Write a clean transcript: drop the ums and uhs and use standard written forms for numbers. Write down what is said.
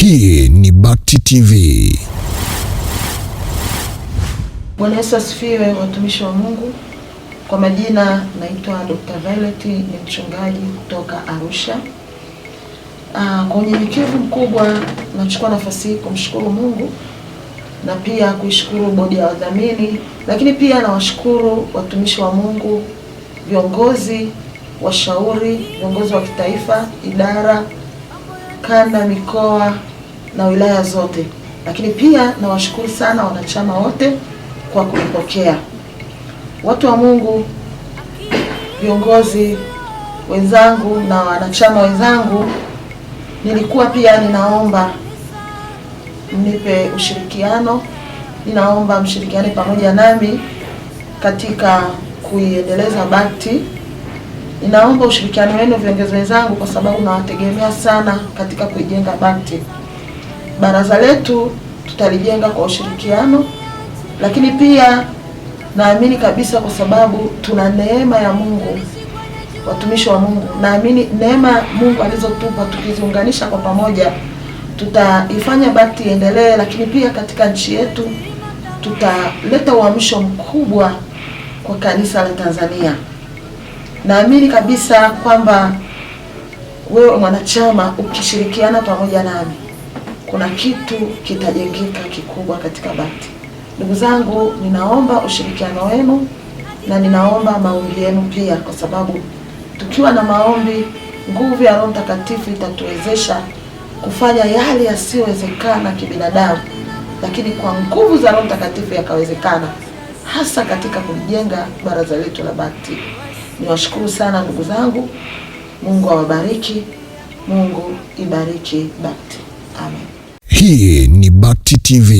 Hii ni Bakti TV. Bwana Yesu asifiwe, watumishi wa Mungu. Kwa majina naitwa Dr. Violet, ni mchungaji kutoka Arusha. Kwa unyenyekevu mkubwa nachukua nafasi hii kumshukuru Mungu na pia kuishukuru bodi ya wadhamini, lakini pia nawashukuru watumishi wa Mungu, viongozi, washauri, viongozi wa kitaifa, idara, kanda, mikoa na wilaya zote. Lakini pia nawashukuru sana wanachama wote kwa kunipokea. Watu wa Mungu, viongozi wenzangu na wanachama wenzangu, nilikuwa pia ninaomba mnipe ushirikiano. Ninaomba mshirikiane pamoja nami katika kuiendeleza Bakti. Ninaomba ushirikiano wenu viongozi wenzangu, kwa sababu nawategemea sana katika kuijenga Bakti. Baraza letu tutalijenga kwa ushirikiano, lakini pia naamini kabisa, kwa sababu tuna neema ya Mungu, watumishi wa Mungu, naamini neema Mungu alizotupa tukiziunganisha kwa pamoja tutaifanya Bakti iendelee, lakini pia katika nchi yetu tutaleta uamsho mkubwa kwa kanisa la Tanzania. Naamini kabisa kwamba wewe mwanachama ukishirikiana pamoja nami, kuna kitu kitajengeka kikubwa katika Bakti. Ndugu zangu, ninaomba ushirikiano wenu na ninaomba maombi yenu pia, kwa sababu tukiwa na maombi, nguvu ya Roho Mtakatifu itatuwezesha kufanya yale yasiyowezekana kibinadamu, lakini kwa nguvu za Roho Mtakatifu yakawezekana, hasa katika kujenga baraza letu la Bakti. Niwashukuru sana ndugu zangu. Mungu awabariki. Mungu ibariki Bakti. Amen. Hii ni Bakti TV.